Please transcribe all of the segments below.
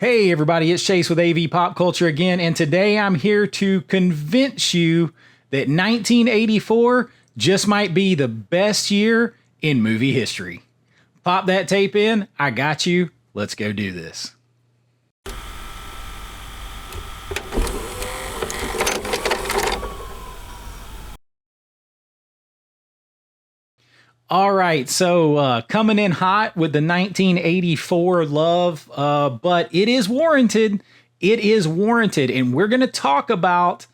Hey everybody, it's Chase with AV Pop Culture again, and today I'm here to convince you that 1984 just might be the best year in movie history. Pop that tape in, I got you, let's go do this. All right, so coming in hot with the 1984 love, but it is warranted. It is warranted, and we're going to talk about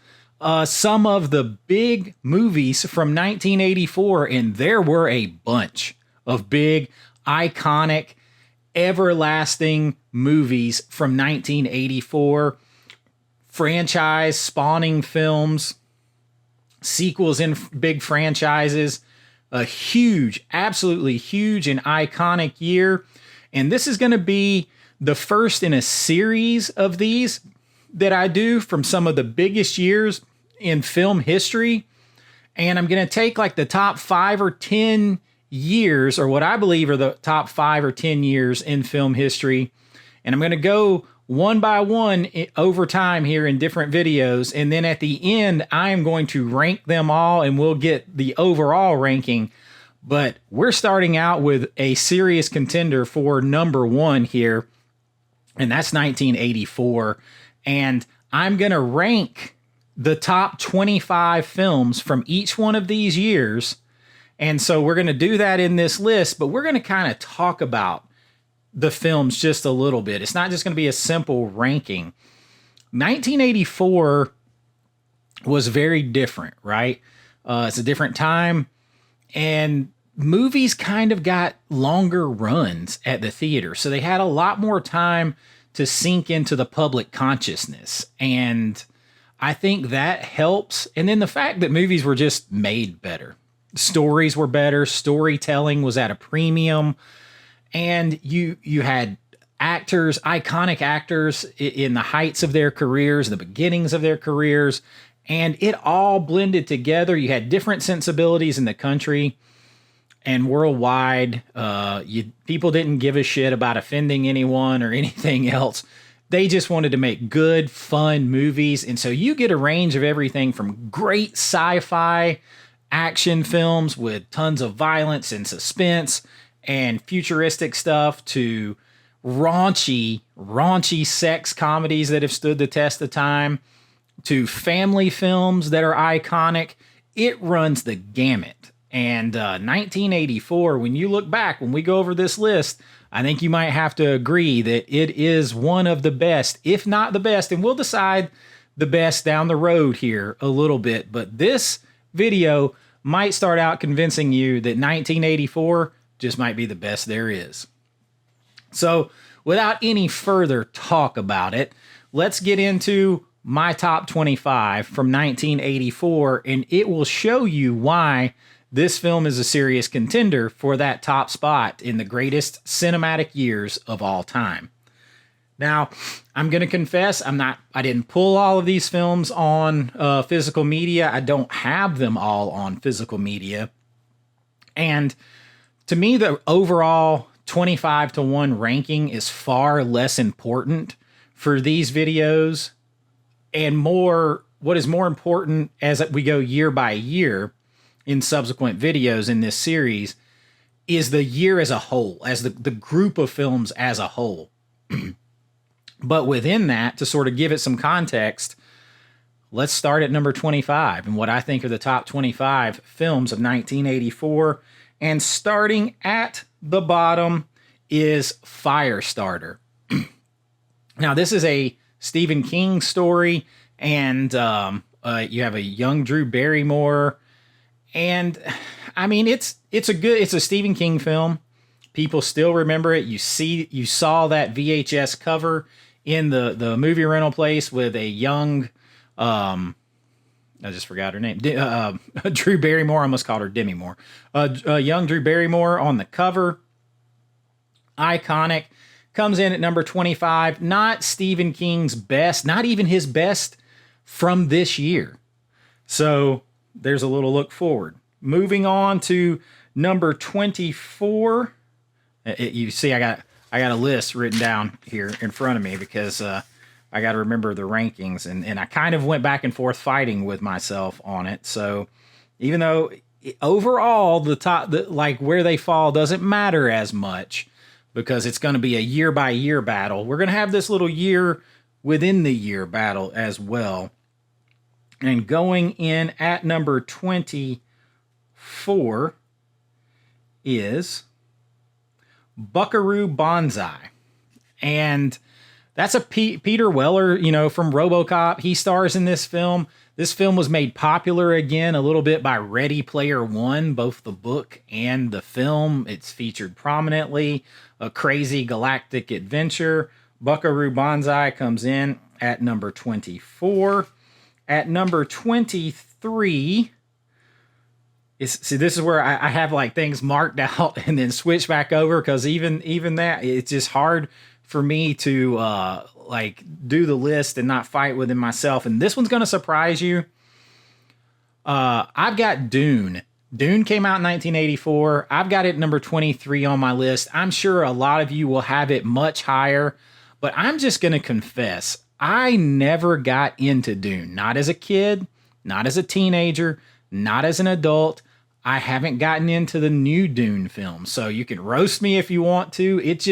some of the big movies from 1984, and there were a bunch of big, iconic, everlasting movies from 1984. Franchise spawning films, sequels in big franchises. A huge, absolutely huge and iconic year. And this is going to be the first in a series of these that I do from some of the biggest years in film history. And I'm going to take like the top 5 or 10 years, or what I believe are the top 5 or 10 years in film history. And I'm going to go one by one over time here in different videos. And then at the end, I am going to rank them all and we'll get the overall ranking. But we're starting out with a serious contender for number one here. And that's 1984. And I'm going to rank the top 25 films from each one of these years. And so we're going to do that in this list, but we're going to kind of talk about the films just a little bit. It's not just going to be a simple ranking. 1984 was very different, right? It's a different time, and movies kind of got longer runs at the theater, so they had a lot more time to sink into the public consciousness, and I think that helps. And then the fact that movies were just made better. Stories were better. Storytelling was at a premium. And you had actors, iconic actors in the heights of their careers, the beginnings of their careers, and it all blended together. You had different sensibilities in the country and worldwide. People didn't give a shit about offending anyone or anything else. They just wanted to make good, fun movies. And so you get a range of everything from great sci-fi action films with tons of violence and suspense and futuristic stuff to raunchy sex comedies that have stood the test of time, to family films that are iconic. It runs the gamut. And 1984, when you look back, when we go over this list, I think you might have to agree that it is one of the best, if not the best, and we'll decide the best down the road here a little bit. But this video might start out convincing you that 1984 just might be the best there is. So without any further talk about it, let's get into my top 25 from 1984, and it will show you why this film is a serious contender for that top spot in the greatest cinematic years of all time. Now, I'm going to confess, I didn't pull all of these films on physical media. I don't have them all on physical media. And to me, the overall 25-1 ranking is far less important for these videos, and what is more important as we go year by year in subsequent videos in this series is the year as a whole, as the group of films as a whole. But within that, to sort of give it some context, let's start at number 25 and what I think are the top 25 films of 1984. And starting at the bottom is Firestarter. Now, this is a Stephen King story, and you have a young Drew Barrymore. And I mean, it's a Stephen King film. People still remember it. You saw that VHS cover in the movie rental place with a young, I just forgot her name. Drew Barrymore. I almost called her Demi Moore. Young Drew Barrymore on the cover. Iconic. Comes in at number 25. Not Stephen King's best. Not even his best from this year. So there's a little look forward. Moving on to number 24. You see, I I got a list written down here in front of me because I got to remember the rankings, and I kind of went back and forth fighting with myself on it. So even though overall the top, like where they fall doesn't matter as much because it's going to be a year by year battle. We're going to have this little year within the year battle as well. And going in at number 24 is Buckaroo Banzai. And that's a Peter Weller, from RoboCop. He stars in this film. This film was made popular again a little bit by Ready Player One, both the book and the film. It's featured prominently. A crazy galactic adventure. Buckaroo Banzai comes in at number 24. At number 23 this is where I have like things marked out and then switch back over because even that, it's just hard for me to like do the list and not fight within myself. And this one's going to surprise you. I've got Dune. Dune came out in 1984. I've got it number 23 on my list. I'm sure a lot of you will have it much higher, but I'm just going to confess, I never got into Dune. Not as a kid, not as a teenager, not as an adult. I haven't gotten into the new Dune film. So you can roast me if you want to. It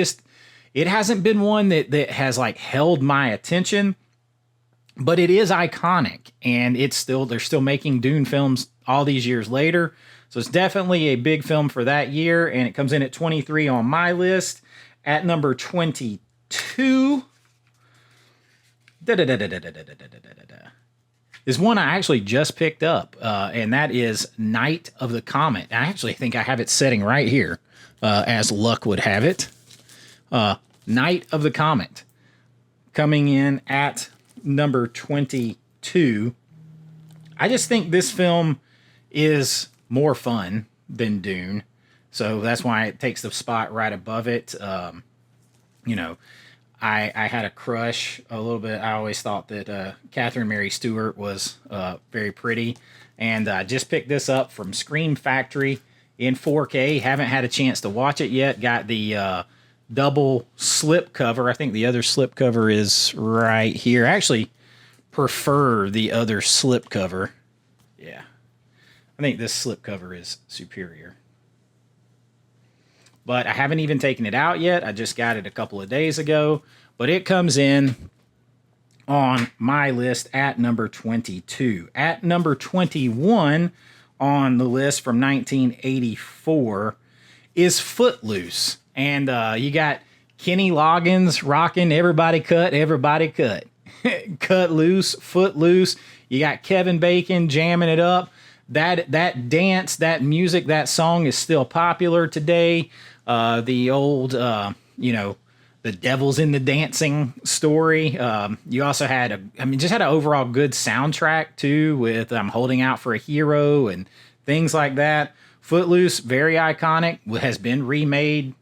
hasn't been one that has like held my attention, but it is iconic, and they're still making Dune films all these years later. So it's definitely a big film for that year, and it comes in at 23 on my list. At number 22 is one I actually just picked up, and that is Night of the Comet. I actually think I have it sitting right here, as luck would have it. Night of the Comet coming in at number 22. I just think this film is more fun than Dune, so that's why it takes the spot right above it. I had a crush a little bit. I always thought that Catherine Mary Stewart was very pretty. And I just picked this up from Scream Factory in 4K. Haven't had a chance to watch it yet. Got the double slip cover. I think the other slip cover is right here. I actually prefer the other slip cover. Yeah. I think this slip cover is superior. But I haven't even taken it out yet. I just got it a couple of days ago. But it comes in on my list at number 22. At number 21 on the list from 1984 is Footloose. And you got Kenny Loggins rocking Everybody Cut, Everybody Cut. Cut Loose, Footloose. You got Kevin Bacon jamming it up. That dance, that music, that song is still popular today. The old, the Devil's in the Dancing story. You also had just had an overall good soundtrack too, with Holding Out for a Hero and things like that. Footloose, very iconic, has been remade.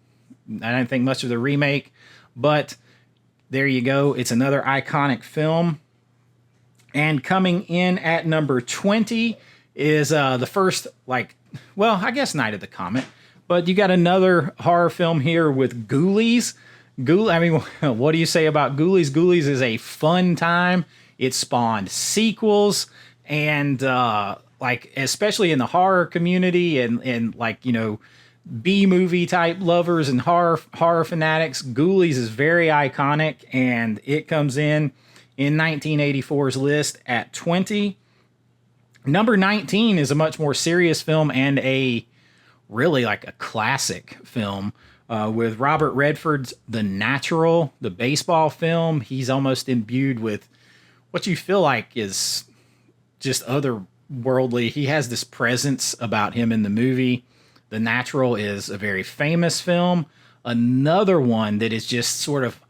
I don't think much of the remake, but there you go. It's another iconic film. And coming in at number 20 is the first, I guess Night of the Comet. But you got another horror film here with Ghoulies. What do you say about Ghoulies? Ghoulies is a fun time. It spawned sequels, and especially in the horror community and B-movie type lovers and horror fanatics, Ghoulies is very iconic, and it comes in 1984's list at 20. Number 19 is a much more serious film and a classic film with Robert Redford's The Natural, the baseball film. He's almost imbued with what you feel like is just otherworldly. He has this presence about him in the movie. The Natural is a very famous film. Another one that is just sort of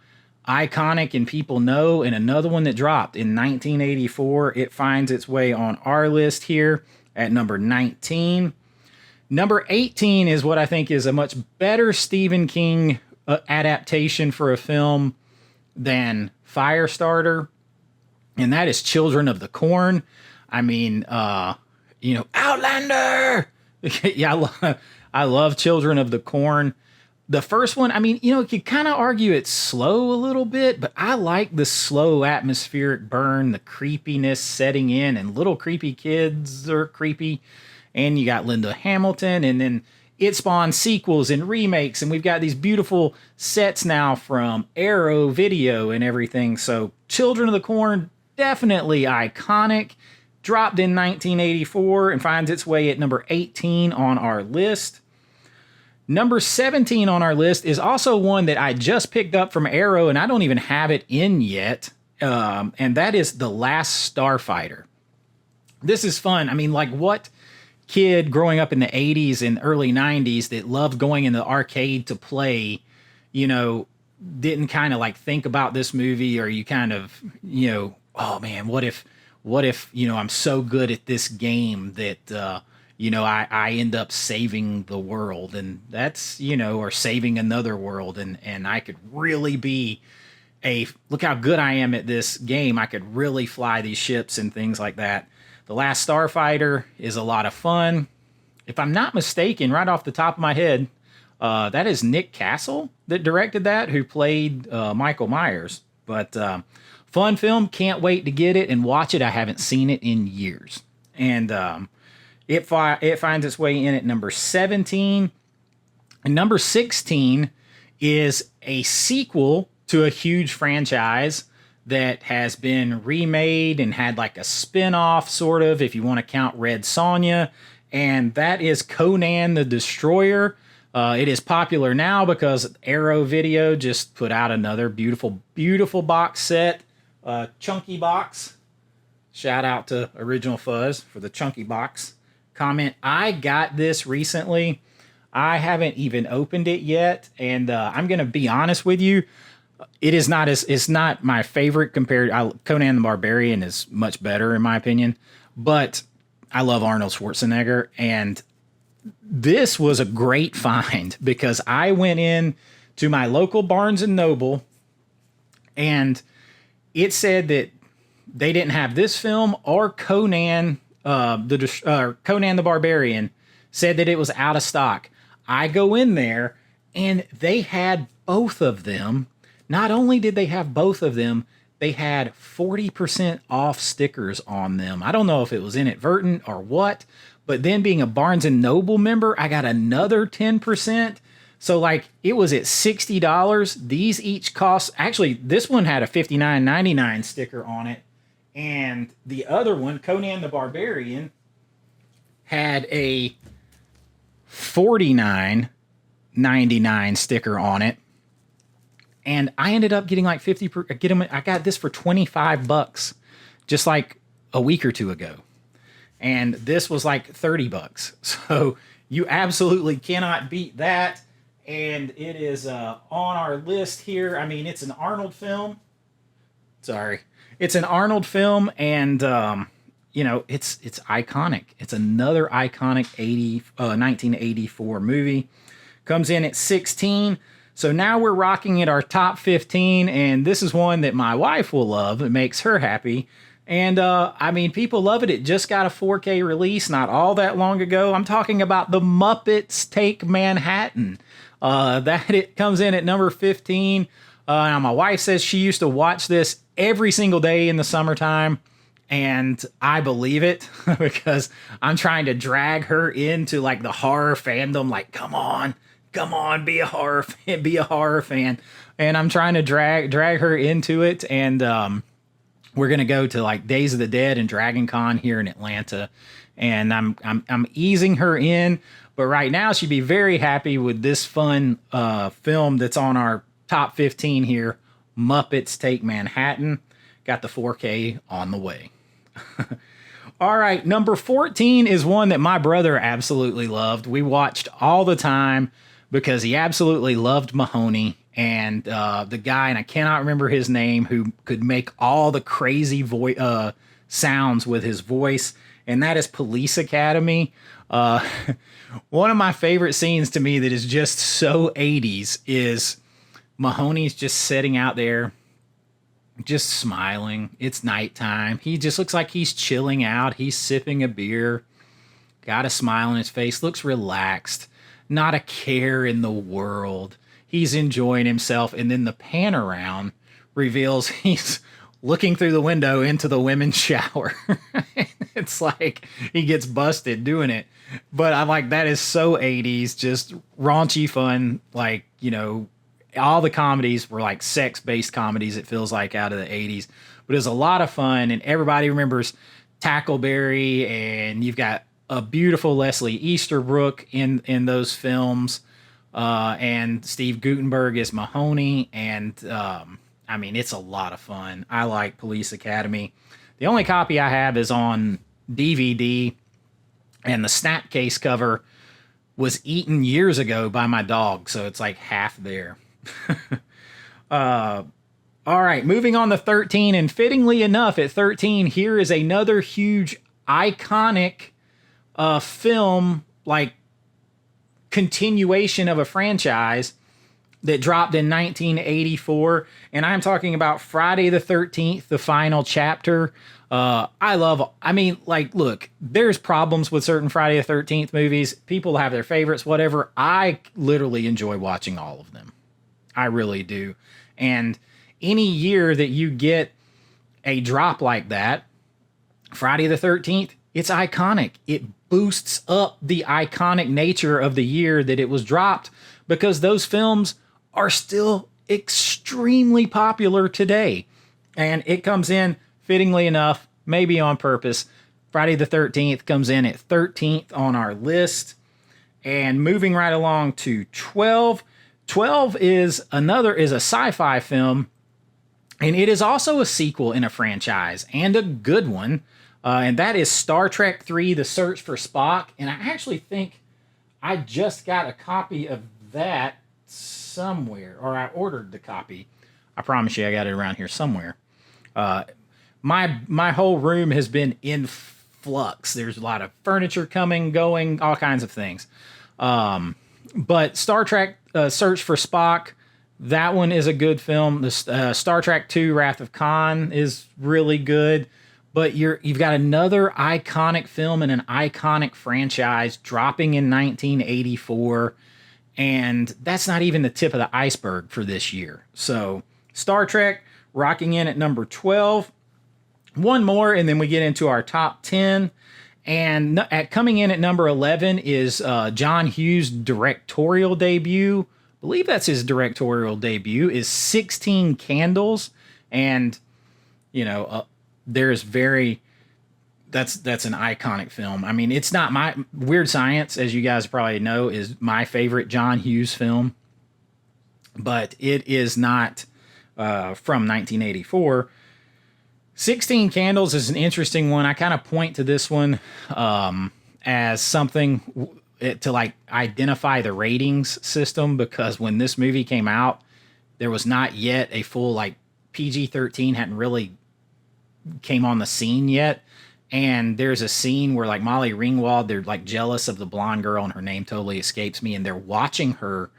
iconic and people know, and another one that dropped in 1984. It finds its way on our list here at number 19. Number 18 is what I think is a much better Stephen King adaptation for a film than Firestarter, and that is Children of the Corn. Outlander! Yeah, I love Children of the Corn. The first one, I mean, you could kind of argue it's slow a little bit, but I like the slow atmospheric burn, the creepiness setting in, and little creepy kids are creepy. And you got Linda Hamilton, and then it spawned sequels and remakes, and we've got these beautiful sets now from Arrow Video and everything. So Children of the Corn, definitely iconic. Dropped in 1984 and finds its way at number 18 on our list. Number 17 on our list is also one that I just picked up from Arrow, and I don't even have it in yet. And that is The Last Starfighter. This is fun. I mean, like, what kid growing up in the 80s and early 90s that loved going in the arcade to play, didn't kind of like think about this movie, or you kind of, oh man, what if, I'm so good at this game that, I end up saving the world, and that's, or saving another world. And I could really be look how good I am at this game. I could really fly these ships and things like that. The Last Starfighter is a lot of fun. If I'm not mistaken, right off the top of my head, that is Nick Castle that directed that, who played Michael Myers. But fun film. Can't wait to get it and watch it. I haven't seen it in years. And it finds its way in at number 17. And number 16 is a sequel to a huge franchise that has been remade and had like a spin-off, sort of, if you want to count Red Sonja. And that is Conan the Destroyer. It is popular now because Arrow Video just put out another beautiful, beautiful box set. Chunky box. Shout out to Original Fuzz for the chunky box comment. I got this recently. I haven't even opened it yet. And I'm going to be honest with you. It's not my favorite compared. Conan the Barbarian is much better in my opinion, but I love Arnold Schwarzenegger, and this was a great find because I went in to my local Barnes and Noble, and it said that they didn't have this film or Conan the Barbarian, said that it was out of stock. I go in there and they had both of them. Not only did they have both of them, they had 40% off stickers on them. I don't know if it was inadvertent or what, but then being a Barnes & Noble member, I got another 10%. So like it was at $60. These each cost, actually this one had a $59.99 sticker on it. And the other one, Conan the Barbarian, had a $49.99 sticker on it. And I ended up getting like I got this for $25 just like a week or two ago. And this was like $30. So you absolutely cannot beat that. And it is on our list here. I mean, it's an Arnold film. Sorry. It's an Arnold film, and it's iconic. It's another iconic 1984 movie. Comes in at 16. So now we're rocking at our top 15, and this is one that my wife will love. It makes her happy. And, people love it. It just got a 4K release not all that long ago. I'm talking about The Muppets Take Manhattan. That it comes in at number 15. Now my wife says she used to watch this every single day in the summertime, and I believe it because I'm trying to drag her into like the horror fandom. Like, come on, be a horror fan. And I'm trying to drag her into it. And we're gonna go to like Days of the Dead and Dragon Con here in Atlanta, and I'm easing her in. But right now she'd be very happy with this fun film that's on our top 15 here. Muppets Take Manhattan. Got the 4K on the way. All right, number 14 is one that my brother absolutely loved. We watched all the time because he absolutely loved Mahoney, and the guy, and I cannot remember his name, who could make all the crazy sounds with his voice, and that is Police Academy. One of my favorite scenes to me that is just so 80s is Mahoney's just sitting out there, just smiling. It's nighttime. He just looks like he's chilling out. He's sipping a beer, got a smile on his face, looks relaxed. not a care in the world. He's enjoying himself. And then the pan around reveals he's looking through the window into the women's shower. It's like he gets busted doing it. But I'm like, that is so 80s, just raunchy fun. Like, you know, all the comedies were like sex-based comedies, it feels like, out of the 80s. But it was a lot of fun, and everybody remembers Tackleberry, and you've got a beautiful Leslie Easterbrook in those films, and Steve Guttenberg is Mahoney, and I mean, it's a lot of fun. I like Police Academy. The only copy I have is on DVD, and the Snapcase cover was eaten years ago by my dog, so it's like half there. All right, moving on to 13, and fittingly enough, at 13, here is another huge, iconic film, like, continuation of a franchise that dropped in 1984, and I'm talking about Friday the 13th, the final chapter. I mean, like, look, there's problems with certain Friday the 13th movies. People have their favorites, whatever. I literally enjoy watching all of them. I really do. And any year that you get a drop like that, Friday the 13th, it's iconic. It boosts up the iconic nature of the year that it was dropped, because those films are still extremely popular today. And it comes in, fittingly enough, maybe on purpose, Friday the 13th comes in at 13th on our list. And moving right along to 12. 12 is a sci-fi film, and it is also a sequel in a franchise, and a good one. And that is Star Trek III, The Search for Spock. And I actually think I just got a copy of that somewhere, or I ordered the copy. I promise you I got it around here somewhere. My whole room has been in flux. There's a lot of furniture coming, going, all kinds of things. But Star Trek Search for Spock, that one is a good film. The Star Trek II Wrath of Khan is really good. But you've got another iconic film and an iconic franchise dropping in 1984. And that's not even the tip of the iceberg for this year. So Star Trek rocking in at number 12. One more, and then we get into our top 10. And coming in at number 11 is John Hughes' directorial debut. I believe that's his directorial debut, is 16 Candles. And, you know, that's an iconic film. I mean, it's not my Weird Science, as you guys probably know, is my favorite John Hughes film, but it is not from 1984. 16 Candles is an interesting one. I kind of point to this one as something to like identify the ratings system, because when this movie came out, there was not yet a full like PG-13 hadn't really came on the scene yet. And there's a scene where like Molly Ringwald, they're like jealous of the blonde girl, and her name totally escapes me, and they're watching her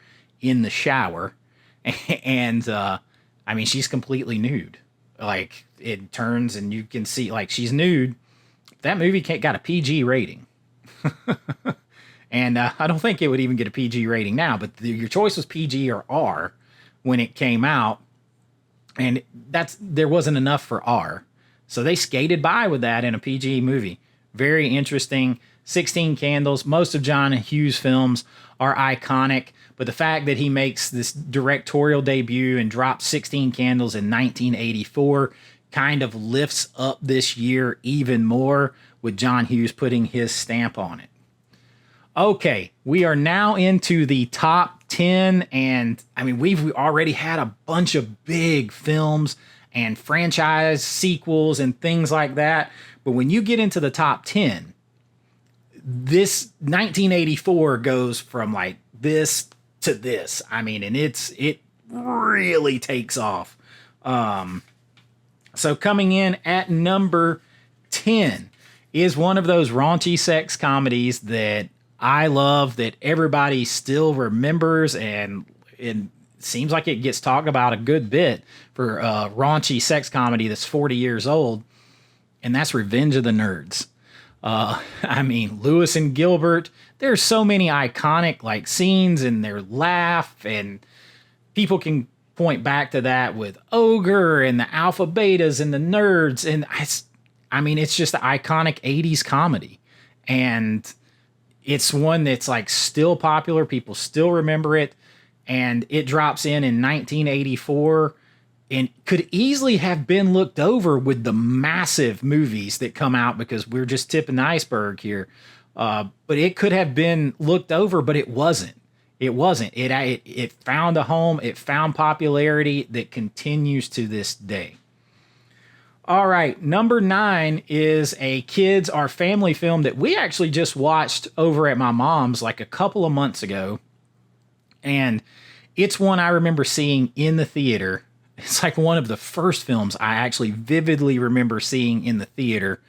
in the shower. And I mean, she's completely nude. Like, it turns and you can see like she's nude. That movie got a PG rating. And I don't think it would even get a PG rating now, but your choice was PG or R when it came out. And there wasn't enough for R. So they skated by with that in a PG movie. Very interesting. 16 Candles. Most of John Hughes' films are iconic, but the fact that he makes this directorial debut and drops 16 Candles in 1984 kind of lifts up this year even more, with John Hughes putting his stamp on it. Okay, we are now into the top 10, and I mean, we've already had a bunch of big films and franchise sequels and things like that. But when you get into the top 10, this 1984 goes from like this to this. I mean, and it really takes off. So coming in at number 10 is one of those raunchy sex comedies that I love, that everybody still remembers, and it seems like it gets talked about a good bit for raunchy sex comedy that's 40 years old, and that's Revenge of the Nerds. I mean, Lewis and Gilbert. There's so many iconic like scenes and their laugh, and people can point back to that with Ogre and the Alpha Betas and the Nerds, and I mean, it's just the iconic '80s comedy, and it's one that's like still popular. People still remember it, and it drops in 1984 and could easily have been looked over with the massive movies that come out, because we're just tipping the iceberg here. But it could have been looked over, but it wasn't. It wasn't. It found a home. It found popularity that continues to this day. All right, number 9 is a kids or family film that we actually just watched over at my mom's like a couple of months ago. And it's one I remember seeing in the theater. It's like one of the first films I actually vividly remember seeing in the theater.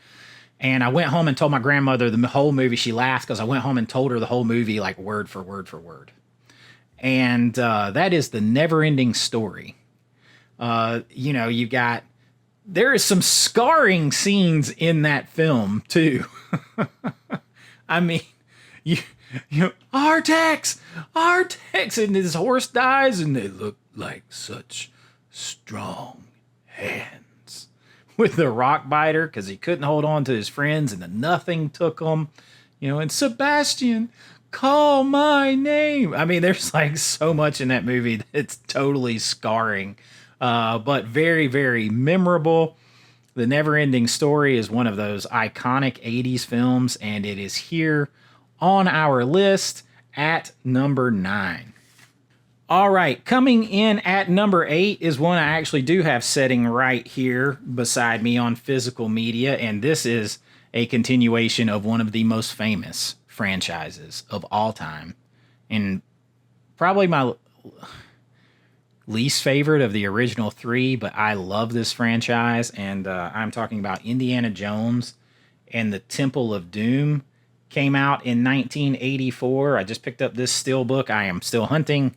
And I went home and told my grandmother the whole movie. She laughed because I went home and told her the whole movie, like word for word for word. And that is the NeverEnding Story. You know, there is some scarring scenes in that film too. I mean, you know, Artax, and his horse dies, and they look like such strong hands with the rock biter because he couldn't hold on to his friends, and the nothing took him. You know, and Sebastian, call my name. I mean, there's like so much in that movie that's totally scarring. But very, very memorable. The NeverEnding Story is one of those iconic 80s films, and it is here on our list at number 9. All right, coming in at number 8 is one I actually do have sitting right here beside me on physical media, and this is a continuation of one of the most famous franchises of all time, and probably my least favorite of the original 3, but I love this franchise, and I'm talking about Indiana Jones and the Temple of Doom. Came out in 1984. I just picked up this steelbook. I am still hunting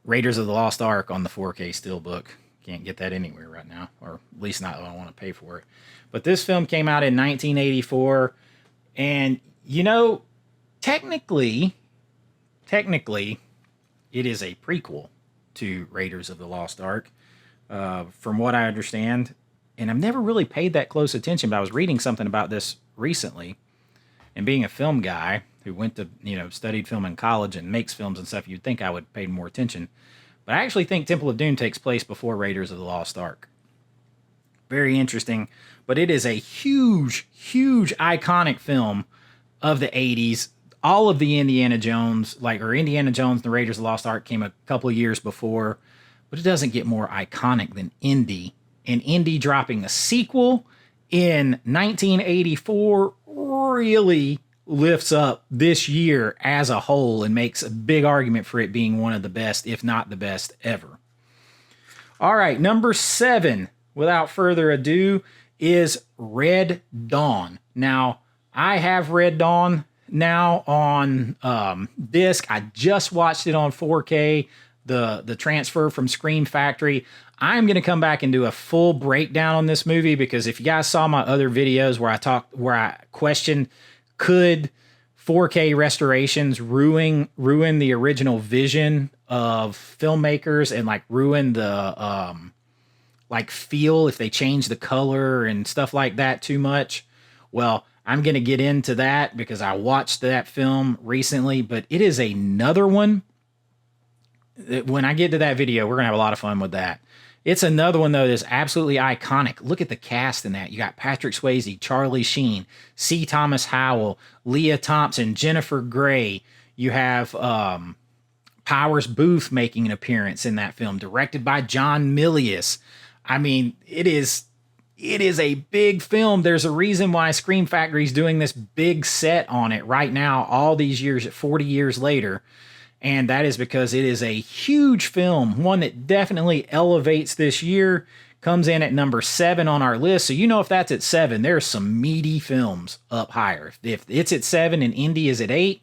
Raiders of the Lost Ark on the 4K steelbook. Can't get that anywhere right now, or at least not if I want to pay for it. But this film came out in 1984, and you know, technically, it is a prequel to Raiders of the Lost Ark, from what I understand. And I've never really paid that close attention, but I was reading something about this recently. And being a film guy who went to, studied film in college and makes films and stuff, you'd think I would pay more attention. But I actually think Temple of Doom takes place before Raiders of the Lost Ark. Very interesting. But it is a huge, huge iconic film of the 80s. All of the Indiana Jones and the Raiders of the Lost Ark came a couple of years before, but it doesn't get more iconic than Indy. And Indy dropping a sequel in 1984 really lifts up this year as a whole and makes a big argument for it being one of the best, if not the best ever. All right, number 7, without further ado, is Red Dawn. Now, I have Red Dawn now on disc. I just watched it on 4K, the transfer from Screen Factory. I'm going to come back and do a full breakdown on this movie, because if you guys saw my other videos where I questioned, could 4K restorations ruin the original vision of filmmakers and like ruin the feel if they change the color and stuff like that too much? Well, I'm going to get into that because I watched that film recently, but it is another one. When I get to that video, we're going to have a lot of fun with that. It's another one, though, that's absolutely iconic. Look at the cast in that. You got Patrick Swayze, Charlie Sheen, C. Thomas Howell, Leah Thompson, Jennifer Grey. You have Powers Booth making an appearance in that film, directed by John Milius. I mean, it is a big film. There's a reason why Scream Factory's doing this big set on it right now, all these years, 40 years later. And that is because it is a huge film, one that definitely elevates this year, comes in at number 7 on our list. So if that's at 7, there's some meaty films up higher. If it's at 7 and Indy is at 8.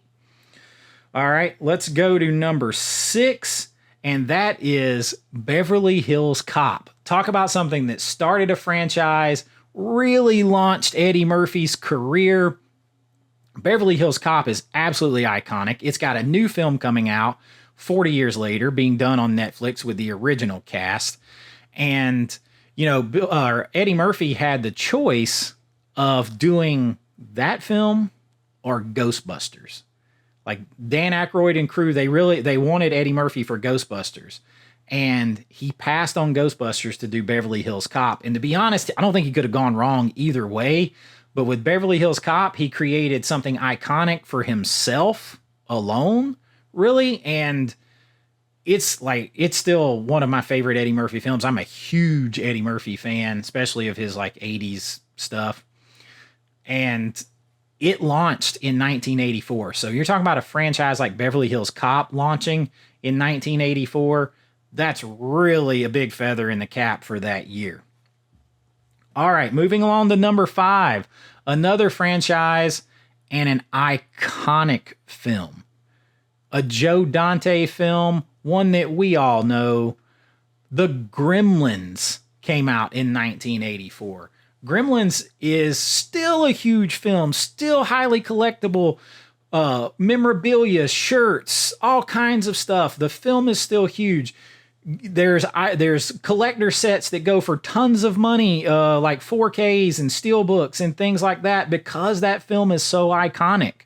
All right, let's go to number 6, and that is Beverly Hills Cop. Talk about something that started a franchise, really launched Eddie Murphy's career. Beverly Hills Cop is absolutely iconic. It's got a new film coming out 40 years later, being done on Netflix with the original cast. And, Eddie Murphy had the choice of doing that film or Ghostbusters. Like Dan Aykroyd and crew, they wanted Eddie Murphy for Ghostbusters. And he passed on Ghostbusters to do Beverly Hills Cop. And to be honest, I don't think he could have gone wrong either way. But with Beverly Hills Cop, he created something iconic for himself alone, really. And it's still one of my favorite Eddie Murphy films. I'm a huge Eddie Murphy fan, especially of his 80s stuff. And it launched in 1984. So you're talking about a franchise like Beverly Hills Cop launching in 1984. That's really a big feather in the cap for that year. All right, moving along to number 5, another franchise and an iconic film. A Joe Dante film, one that we all know. The Gremlins came out in 1984. Gremlins is still a huge film, still highly collectible, memorabilia, shirts, all kinds of stuff. The film is still huge. There's collector sets that go for tons of money, like 4Ks and steelbooks and things like that, because that film is so iconic.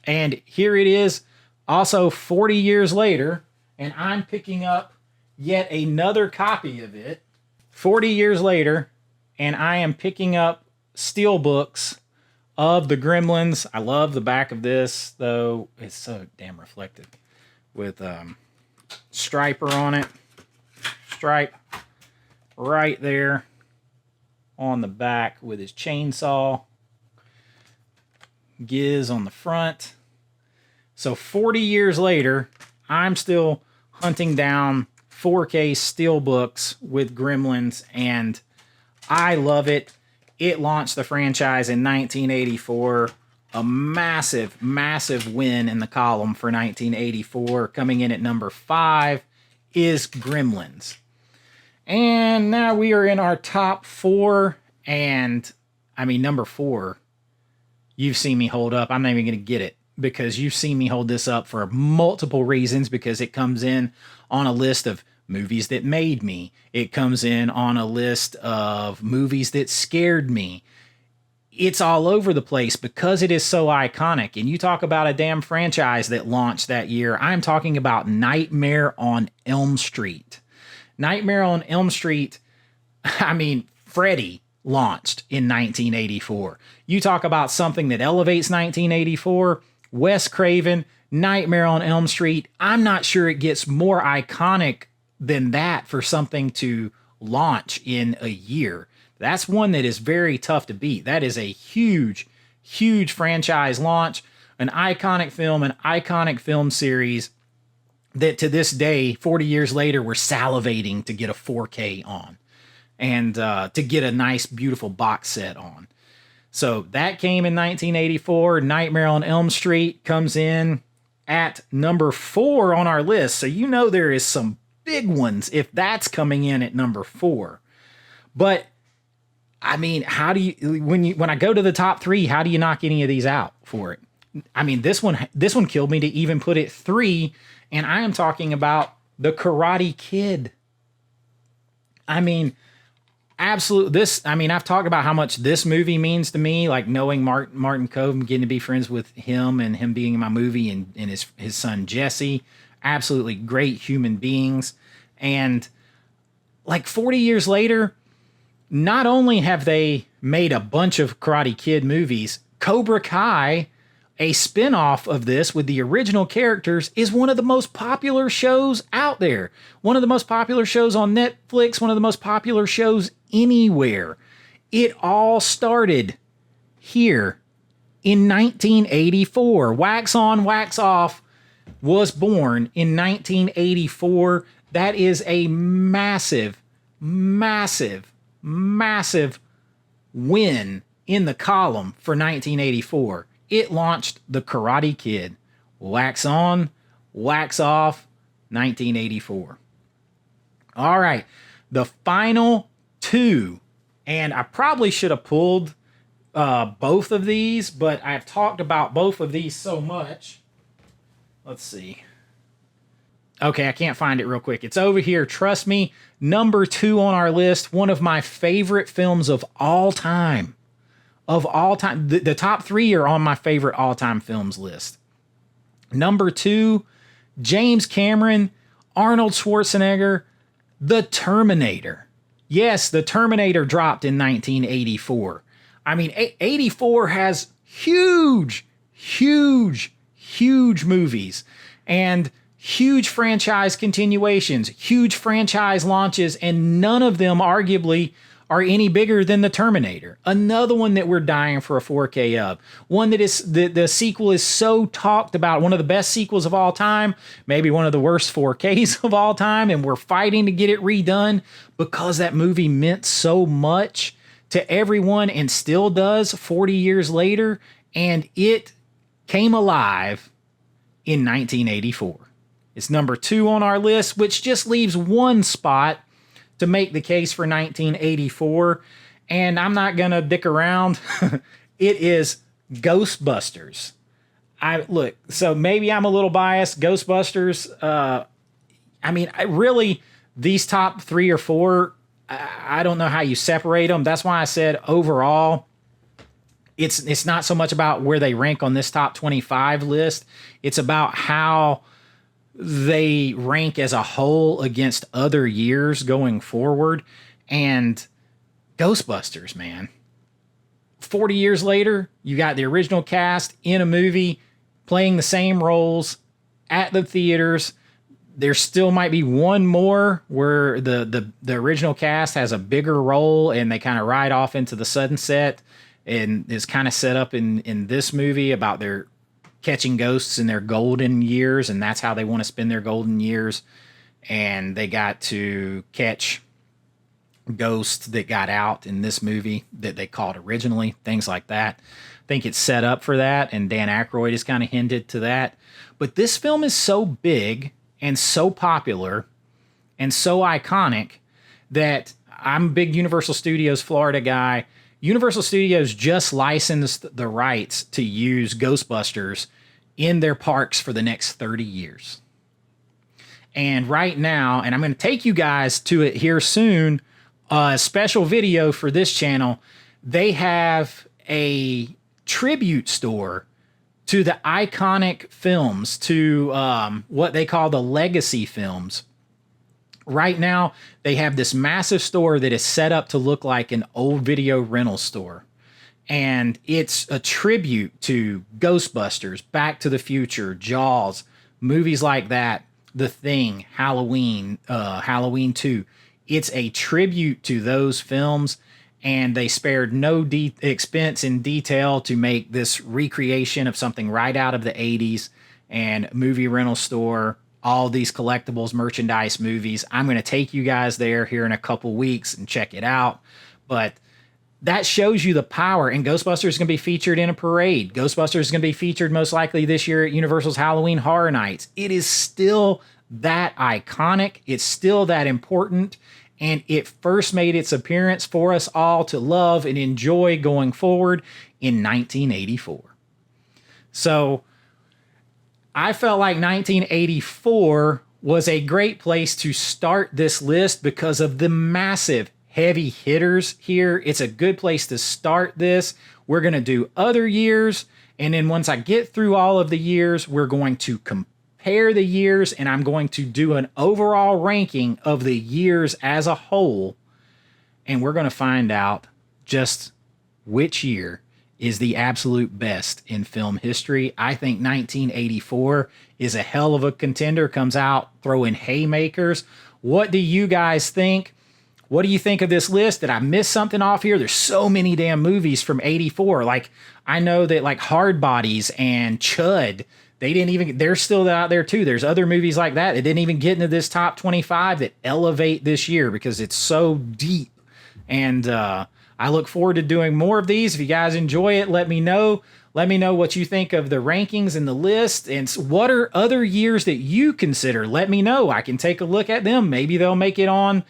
And here it is, also 40 years later, and I'm picking up yet another copy of it. 40 years later, and I am picking up steelbooks of the Gremlins. I love the back of this, though. It's so damn reflective with striper on it. Stripe right there on the back with his chainsaw. Giz on the front. So 40 years later, I'm still hunting down 4K steelbooks with Gremlins, and I love it. It launched the franchise in 1984. A massive, massive win in the column for 1984. Coming in at number 5 is Gremlins. And now we are in our top 4. And, number 4, you've seen me hold up. I'm not even going to get it, because you've seen me hold this up for multiple reasons, because it comes in on a list of movies that made me. It comes in on a list of movies that scared me. It's all over the place because it is so iconic. And you talk about a damn franchise that launched that year. I'm talking about Nightmare on Elm Street. Nightmare on Elm Street, Freddy launched in 1984. You talk about something that elevates 1984, Wes Craven, Nightmare on Elm Street. I'm not sure it gets more iconic than that for something to launch in a year. That's one that is very tough to beat. That is a huge, huge franchise launch, an iconic film series that to this day, 40 years later, we're salivating to get a 4K on and to get a nice, beautiful box set on. So that came in 1984. Nightmare on Elm Street comes in at number 4 on our list. So there is some big ones if that's coming in at number 4. But how do you when I go to the top 3, how do you knock any of these out for it? This one killed me to even put it 3, and I am talking about The Karate Kid. I've talked about how much this movie means to me, like knowing Martin Cove, getting to be friends with him and him being in my movie, and his son Jesse. Absolutely great human beings. And 40 years later, not only have they made a bunch of Karate Kid movies, Cobra Kai, a spin-off of this with the original characters, is one of the most popular shows out there. One of the most popular shows on Netflix, one of the most popular shows anywhere. It all started here in 1984. Wax On, Wax Off was born in 1984. That is a massive, massive, massive win in the column for 1984. It launched The Karate Kid. Wax On, Wax Off, 1984. All right, the final 2 And I probably should have pulled both of these, but I've talked about both of these so much. Let's see. Okay, I can't find it real quick. It's over here. Trust me, number 2 on our list, one of my favorite films of all time. Of all time. The top 3 are on my favorite all-time films list. Number 2, James Cameron, Arnold Schwarzenegger, The Terminator. Yes, The Terminator dropped in 1984. I mean, 84 has huge movies and huge franchise continuations, huge franchise launches, and none of them arguably are any bigger than The Terminator. Another one that we're dying for a 4K of. One that is the sequel is so talked about, one of the best sequels of all time, maybe one of the worst 4Ks of all time, and we're fighting to get it redone because that movie meant so much to everyone and still does 40 years later, and it came alive in 1984. It's number 2 on our list, which just leaves one spot to make the case for 1984. And I'm not going to dick around. It is Ghostbusters. So maybe I'm a little biased. Ghostbusters, these top 3 or 4, I don't know how you separate them. That's why I said overall, it's not so much about where they rank on this top 25 list. It's about how they rank as a whole against other years going forward. And Ghostbusters, man. 40 years later, you got the original cast in a movie playing the same roles at the theaters. There still might be one more where the original cast has a bigger role and they kind of ride off into the sunset, and is kind of set up in this movie about their catching ghosts in their golden years, and that's how they want to spend their golden years. And they got to catch ghosts that got out in this movie that they caught originally, things like that. I think it's set up for that, and Dan Aykroyd has kind of hinted to that. But this film is so big and so popular and so iconic that I'm a big Universal Studios Florida guy. Universal Studios just licensed the rights to use Ghostbusters in their parks for the next 30 years. And right now, and I'm going to take you guys to it here soon, a special video for this channel, they have a tribute store to the iconic films, to what they call the legacy films. Right now, they have this massive store that is set up to look like an old video rental store. And it's a tribute to Ghostbusters, Back to the Future, Jaws, movies like that, The Thing, Halloween, Halloween 2. It's a tribute to those films, and they spared no expense in detail to make this recreation of something right out of the 80s, and movie rental store, all these collectibles, merchandise, movies. I'm going to take you guys there here in a couple weeks and check it out. But that shows you the power. And Ghostbusters is going to be featured in a parade. Ghostbusters is going to be featured most likely this year at Universal's Halloween Horror Nights. It is still that iconic. It's still that important. And it first made its appearance for us all to love and enjoy going forward in 1984. So I felt like 1984 was a great place to start this list because of the massive heavy hitters here. It's a good place to start this. We're going to do other years, and then once I get through all of the years, we're going to compare the years, and I'm going to do an overall ranking of the years as a whole, and we're going to find out just which year is the absolute best in film history. I think 1984 is a hell of a contender, comes out throwing haymakers. What do you guys think? What do you think of this list? Did I miss something off here? There's so many damn movies from 84. Like, I know that like Hard Bodies and Chud, they're still out there too. There's other movies like that didn't even get into this top 25 that elevate this year because it's so deep. And I look forward to doing more of these. If you guys enjoy it, let me know. Let me know what you think of the rankings and the list, and what are other years that you consider. Let me know. I can take a look at them. Maybe they'll make it on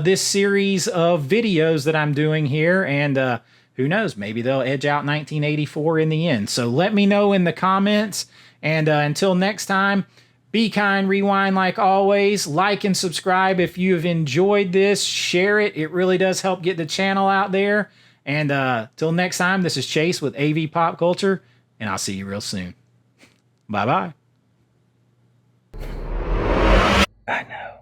this series of videos that I'm doing here. And who knows, maybe they'll edge out 1984 in the end. So let me know in the comments. And until next time, be kind, rewind like always. Like and subscribe if you have enjoyed this. Share it. It really does help get the channel out there. And till next time, this is Chase with AV Pop Culture, and I'll see you real soon. Bye-bye. I know.